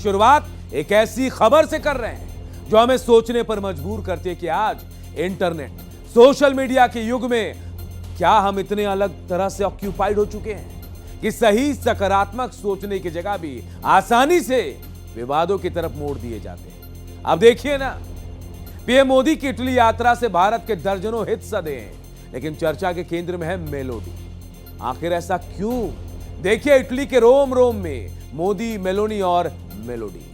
शुरुआत एक ऐसी खबर से कर रहे हैं जो हमें सोचने पर मजबूर करती है कि आज इंटरनेट, सोशल मीडिया के युग में क्या हम इतने अलग तरह से ऑक्यूपाइड हो चुके हैं कि सही सकारात्मक सोचने की जगह भी आसानी से विवादों की तरफ मोड़ दिए जाते हैं। अब देखिए ना, पीएम मोदी की इटली यात्रा से भारत के दर्जनों हित सधे हैं, लेकिन चर्चा के केंद्र में है मेलोडी। आखिर ऐसा क्यों? देखिए इटली के रोम रोम में मोदी, मेलोनी और मेलोडी।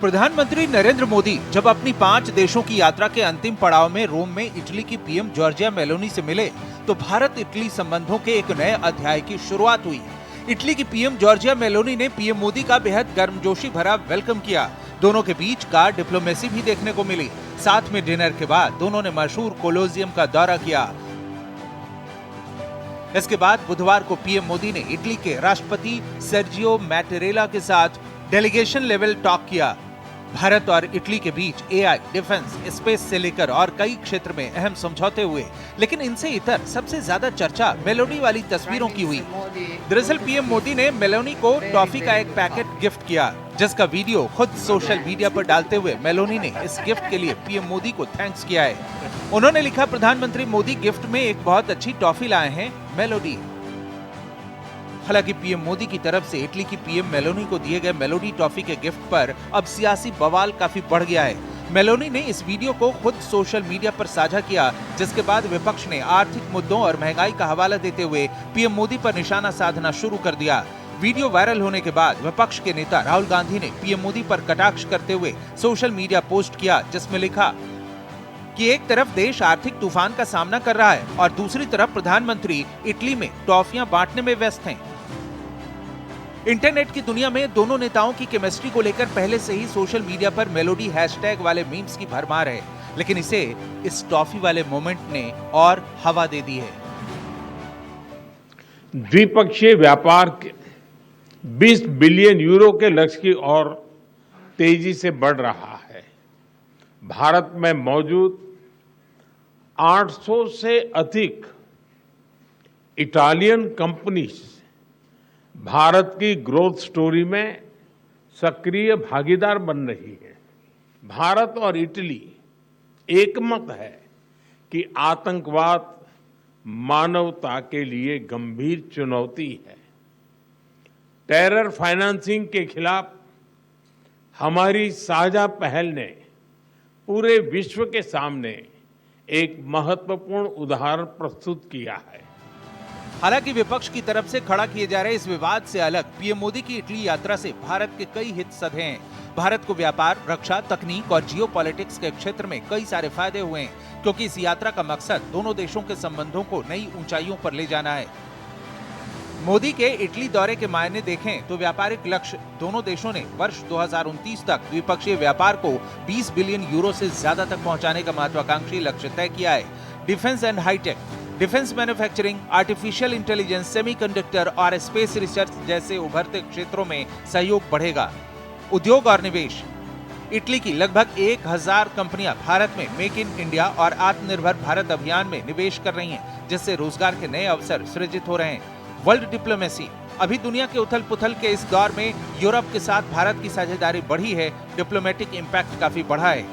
प्रधानमंत्री नरेंद्र मोदी जब अपनी 5 देशों की यात्रा के अंतिम पड़ाव में रोम में इटली की पीएम जॉर्जिया मेलोनी से मिले तो भारत इटली संबंधों के एक नए अध्याय की शुरुआत हुई। इटली की पीएम जॉर्जिया मेलोनी ने पीएम मोदी का बेहद गर्मजोशी भरा वेलकम किया। दोनों के बीच कार डिप्लोमेसी भी देखने को मिली। साथ में डिनर के बाद दोनों ने मशहूर कोलोसियम का दौरा किया। इसके बाद बुधवार को पीएम मोदी ने इटली के राष्ट्रपति सर्जियो मैटेरेला के साथ डेलीगेशन लेवल टॉक किया। भारत और इटली के बीच एआई, डिफेंस, स्पेस से लेकर और कई क्षेत्र में अहम समझौते हुए, लेकिन इनसे इतर सबसे ज्यादा चर्चा मेलोडी वाली तस्वीरों की हुई। दरअसल पीएम मोदी ने मेलोनी को टॉफी का एक पैकेट गिफ्ट किया, जिसका वीडियो खुद सोशल मीडिया पर डालते हुए मेलोनी ने इस गिफ्ट के लिए पीएम मोदी को थैंक्स किया है। उन्होंने लिखा, प्रधानमंत्री मोदी गिफ्ट में एक बहुत अच्छी टॉफी लाए हैं, मेलोडी। हालांकि पीएम मोदी की तरफ से इटली की पीएम मेलोनी को दिए गए मेलोडी टॉफी के गिफ्ट पर अब सियासी बवाल काफी बढ़ गया है। मेलोनी ने इस वीडियो को खुद सोशल मीडिया पर साझा किया, जिसके बाद विपक्ष ने आर्थिक मुद्दों और महंगाई का हवाला देते हुए पीएम मोदी पर निशाना साधना शुरू कर दिया। वीडियो वायरल होने के बाद विपक्ष के नेता राहुल गांधी ने पीएम मोदी पर कटाक्ष करते हुए सोशल मीडिया पोस्ट किया, जिसमें लिखा कि एक तरफ देश आर्थिक तूफान का सामना कर रहा है और दूसरी तरफ प्रधानमंत्री इटली में टॉफियां बांटने में व्यस्त हैं। इंटरनेट की दुनिया में दोनों नेताओं की केमिस्ट्री को लेकर पहले से ही सोशल मीडिया पर मेलोडी हैशटैग वाले मीम्स की भरमार है, लेकिन इसे इस टॉफी वाले मोमेंट ने और हवा दे दी है। द्विपक्षीय व्यापार के 20 बिलियन यूरो के लक्ष्य की ओर तेजी से बढ़ रहा है। भारत में मौजूद 800 से अधिक इटालियन कंपनीज भारत की ग्रोथ स्टोरी में सक्रिय भागीदार बन रही है। भारत और इटली एकमत है कि आतंकवाद मानवता के लिए गंभीर चुनौती है। टेरर फाइनेंसिंग के खिलाफ हमारी साझा पहल ने पूरे विश्व के सामने एक महत्वपूर्ण उदाहरण प्रस्तुत किया है। हालांकि विपक्ष की तरफ से खड़ा किए जा रहे इस विवाद से अलग पीएम मोदी की इटली यात्रा से भारत के कई हित सधे हैं। भारत को व्यापार, रक्षा, तकनीक और जियोपॉलिटिक्स के क्षेत्र में कई सारे फायदे हुए हैं, क्योंकि इस यात्रा का मकसद दोनों देशों के संबंधों को नई ऊंचाइयों पर ले जाना है। मोदी के इटली दौरे के मायने देखें तो व्यापारिक लक्ष्य दोनों देशों ने वर्ष 2029 तक द्विपक्षीय व्यापार को 20 बिलियन यूरो से ज्यादा तक पहुंचाने का महत्वाकांक्षी लक्ष्य तय किया है। Defence and hi-tech, defence manufacturing, artificial intelligence, semiconductor और स्पेस रिसर्च जैसे उभरते क्षेत्रों में सहयोग बढ़ेगा। उद्योग और निवेश, इटली की लगभग 1000 कंपनियां भारत में मेक इन इंडिया और आत्मनिर्भर भारत अभियान में निवेश कर रही हैं, जिससे रोजगार के नए अवसर सृजित हो रहे हैं। वर्ल्ड डिप्लोमेसी, अभी दुनिया के उथल पुथल के इस दौर में यूरोप के साथ भारत की साझेदारी बढ़ी है, डिप्लोमेटिक इंपैक्ट काफी बढ़ा है।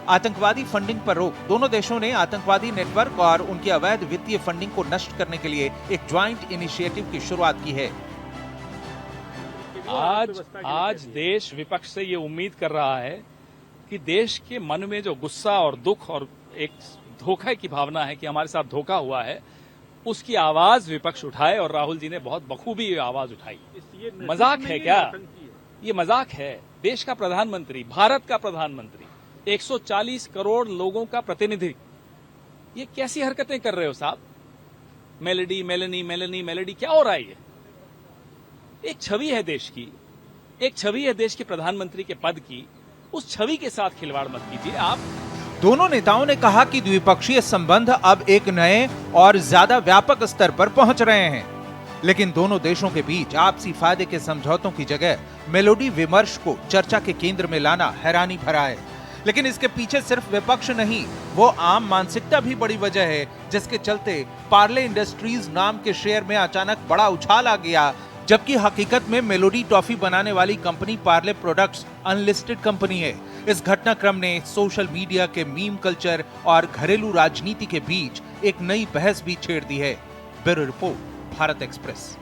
आतंकवादी फंडिंग पर रोक, दोनों देशों ने आतंकवादी नेटवर्क और उनकी अवैध वित्तीय फंडिंग को नष्ट करने के लिए एक ज्वाइंट इनिशिएटिव की शुरुआत की है। आज देश विपक्ष से ये उम्मीद कर रहा है कि देश के मन में जो गुस्सा और दुख और एक धोखे की भावना है कि हमारे साथ धोखा हुआ है, उसकी आवाज विपक्ष उठाए, और राहुल जी ने बहुत बखूबी ये आवाज उठाई। मजाक है क्या? ये मजाक है। देश का प्रधानमंत्री, भारत का प्रधानमंत्री, 140 करोड़ लोगों का प्रतिनिधि, ये कैसी हरकतें कर रहे हो साहब? मेलोडी, मेलोनी, मेलोनी, मेलोडी, क्या हो रहा है ये? एक छवि है देश की, एक छवि है देश के प्रधानमंत्री के पद की, उस छवि के साथ खिलवाड़ मत कीजिए आप। दोनों नेताओं ने कहा कि द्विपक्षीय संबंध अब एक नए और ज्यादा व्यापक स्तर पर पहुंच रहे हैं, लेकिन दोनों देशों के बीच आपसी फायदे के समझौतों की जगह मेलोडी विमर्श को चर्चा के केंद्र में लाना हैरानी भरा है। लेकिन इसके पीछे सिर्फ विपक्ष नहीं, वो आम मानसिकता भी बड़ी वजह है, जिसके चलते पार्ले इंडस्ट्रीज नाम के शेयर में अचानक बड़ा उछाल आ गया जबकि हकीकत में मेलोडी टॉफी बनाने वाली company Parle products unlisted company है। इस घटनाक्रम ने सोशल मीडिया के मीम कल्चर और घरेलू राजनीति के बीच एक नई बहस भी छेड़ दी है। Bureau report, Bharat express.